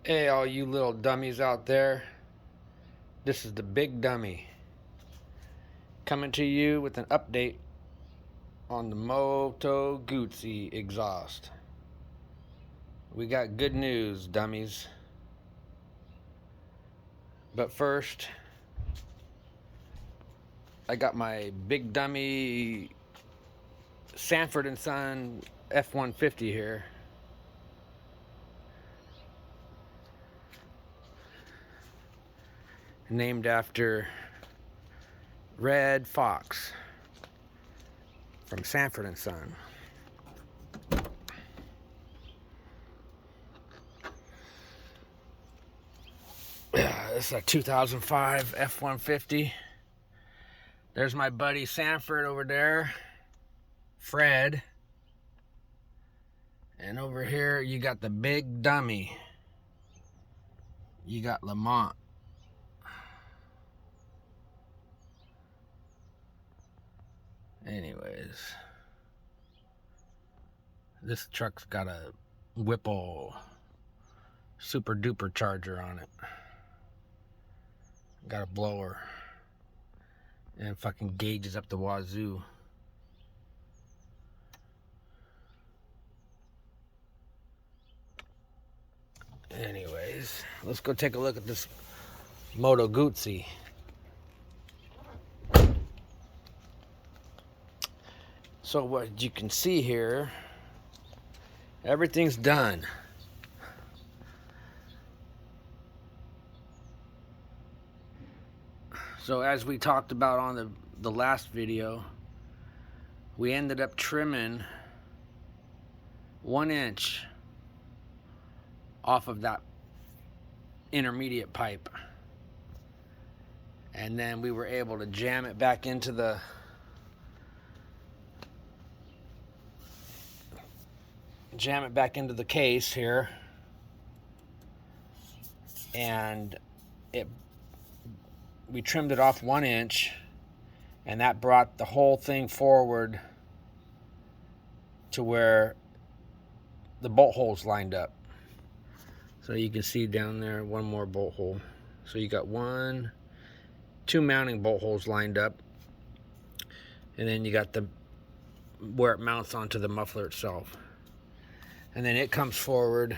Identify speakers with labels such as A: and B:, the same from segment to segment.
A: Hey, all you little dummies out there. This is the big dummy coming to you with an update on the Moto Guzzi exhaust. We got good news, dummies. But first, I got my big dummy Sanford & Son F-150 here. Named after Red Fox from Sanford & Son. This is a 2005 F-150. There's my buddy Sanford over there, Fred. And over here you got the big dummy. You got Lamont. Anyways, this truck's got a Whipple super duper charger on it. Got a blower and fucking gauges up the wazoo. Anyways, let's go take a look at this Moto Guzzi. So what you can see here, everything's done. So as we talked about on the last video, we ended up trimming 1 inch off of that intermediate pipe. And then we were able to jam it back into the case here, and we trimmed it off 1 inch, and that brought the whole thing forward to where the bolt holes lined up. So you can see down there one more bolt hole. So you got two mounting bolt holes lined up, and then you got where it mounts onto the muffler itself. And then it comes forward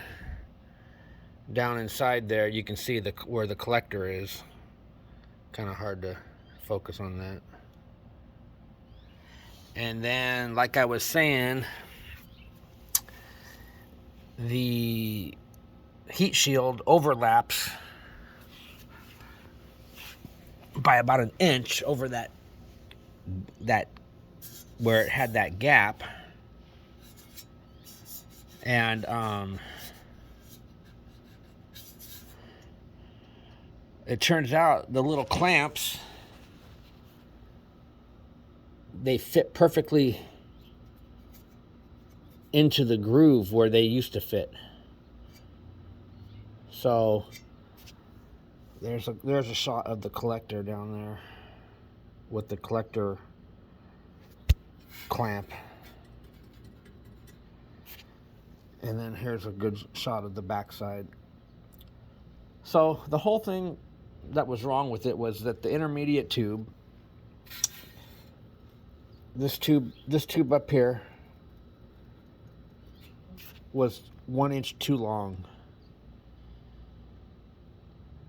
A: down inside there. You can see where the collector is. Kind of hard to focus on that. And then, like I was saying, the heat shield overlaps by about 1 inch over that where it had that gap. And it turns out the little clamps, they fit perfectly into the groove where they used to fit. So there's a shot of the collector down there with the collector clamp. And then here's a good shot of the backside. So the whole thing that was wrong with it was that the intermediate tube, this tube up here, was 1 inch too long.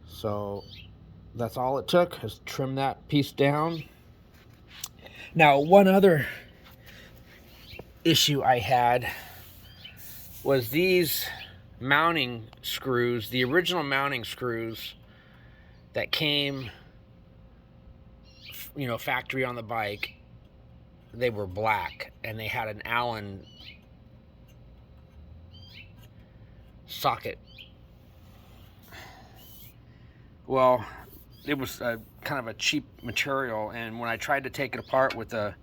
A: So that's all it took, is trim that piece down. Now, one other issue I had was these mounting screws, the original mounting screws that came, factory on the bike. They were black, and they had an Allen socket. Well, it was kind of a cheap material, and when I tried to take it apart with an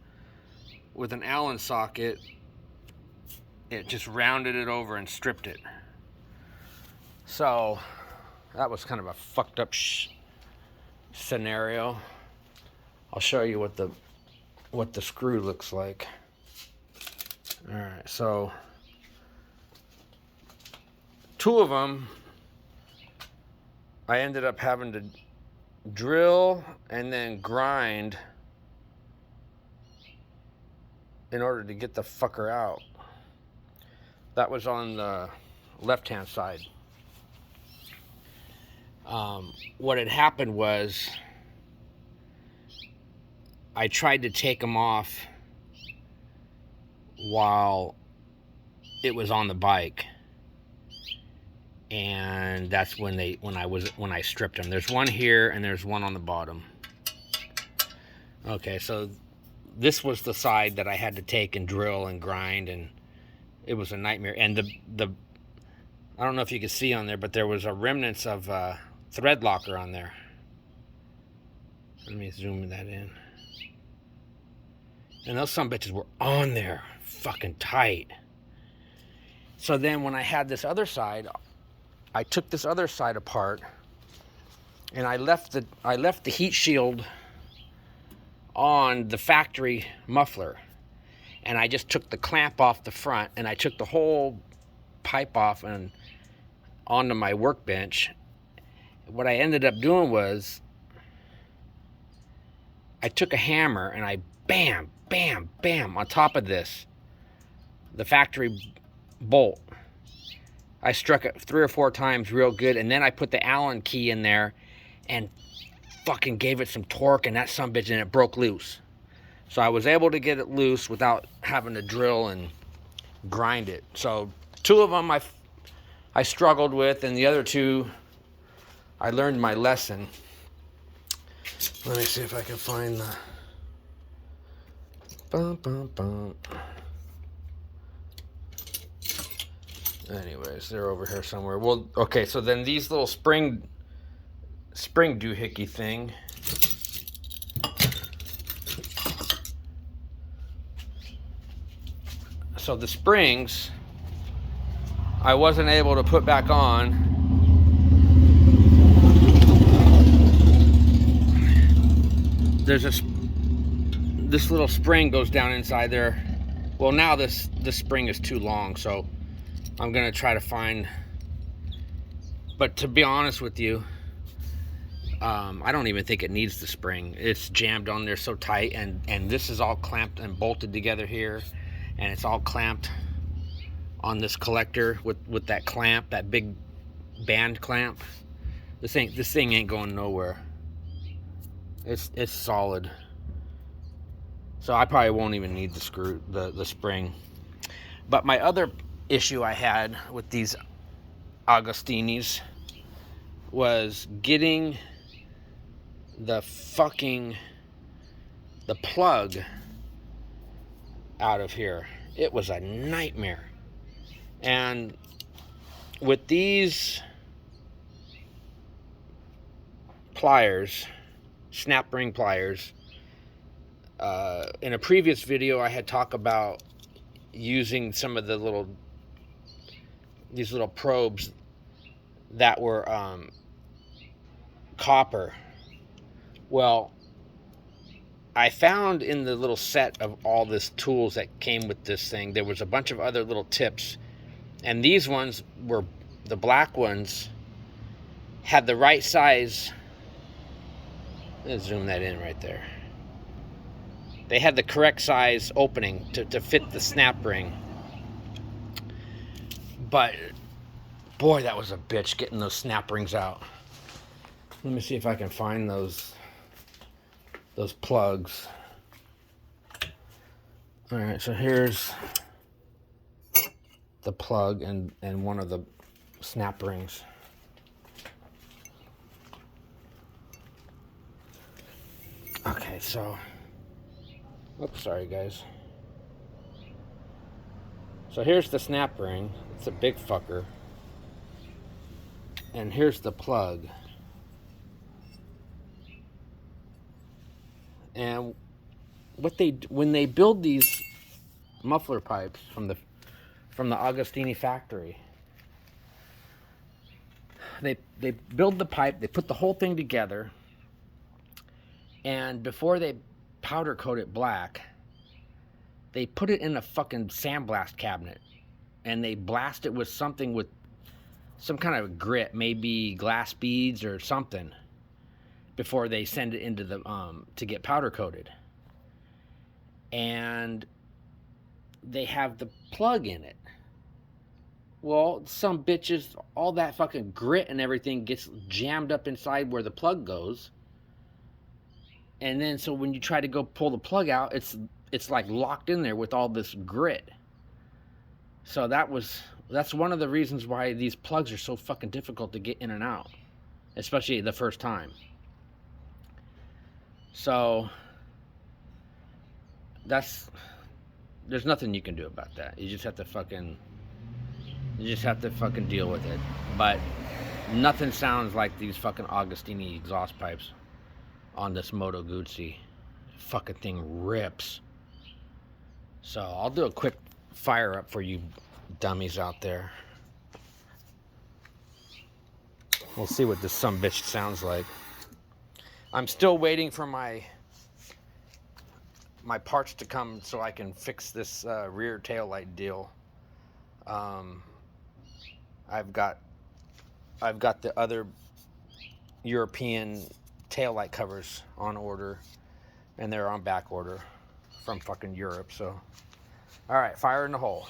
A: Allen socket, it just rounded it over and stripped it. So that was kind of a fucked up scenario. I'll show you what the screw looks like. All right, so two of them I ended up having to drill and then grind in order to get the fucker out. That was on the left-hand side. What had happened was I tried to take them off while it was on the bike, and that's when I stripped them. There's one here and there's one on the bottom. Okay, so this was the side that I had to take and drill and grind, and it was a nightmare. And the I don't know if you can see on there, but there was a remnants of thread locker on there. Let me zoom that in. And those sumbitches were on there, fucking tight. So then when I had this other side, I took this other side apart, and I left the heat shield on the factory muffler, and I just took the clamp off the front, and I took the whole pipe off and onto my workbench. What I ended up doing was I took a hammer and I bam, bam, bam on top of this, the factory bolt. I struck it 3 or 4 times real good, and then I put the Allen key in there and fucking gave it some torque, and that sumbitch, and it broke loose. So I was able to get it loose without having to drill and grind it. So 2 of them I struggled with, and the other 2 I learned my lesson. Let me see if I can find the Anyways, they're over here somewhere. Well, okay, so then these little spring doohickey thing. So the springs I wasn't able to put back on. There's this little spring goes down inside there. Well, now this spring is too long, so I'm gonna try to find, but to be honest with you, I don't even think it needs the spring. It's jammed on there so tight, and this is all clamped and bolted together here, and it's all clamped on this collector with that clamp, that big band clamp. This thing ain't going nowhere. It's solid. So I probably won't even need the spring. But my other issue I had with these Agostinis was getting the plug out of here. It was a nightmare. And with these pliers, snap ring pliers, in a previous video I had talked about using some of these little probes that were copper. Well, I found in the little set of all this tools that came with this thing, there was a bunch of other little tips, and these ones were, the black ones had the right size. Let's zoom that in right there. They had the correct size opening to fit the snap ring. But boy, that was a bitch getting those snap rings out. Let me see if I can find those plugs. All right, so here's the plug and one of the snap rings. Okay, so, oops, sorry guys. So here's the snap ring. It's a big fucker. And here's the plug. And when they build these muffler pipes from the Agostini factory, they build the pipe, they put the whole thing together, and before they powder coat it black, they put it in a fucking sandblast cabinet, and they blast it with something with some kind of grit, maybe glass beads or something, before they send it into the to get powder coated. And they have the plug in it. Well, some bitches, all that fucking grit and everything gets jammed up inside where the plug goes. And then so when you try to go pull the plug out, it's like locked in there with all this grit. So that's one of the reasons why these plugs are so fucking difficult to get in and out, especially the first time. So there's nothing you can do about that. You just have to fucking deal with it. But nothing sounds like these fucking Agostini exhaust pipes on this Moto Guzzi. Fucking thing rips. So I'll do a quick fire up for you dummies out there. We'll see what this sumbitch sounds like. I'm still waiting for my parts to come so I can fix this rear taillight deal. I've got the other European taillight covers on order, and they're on back order from fucking Europe. So, all right, fire in the hole.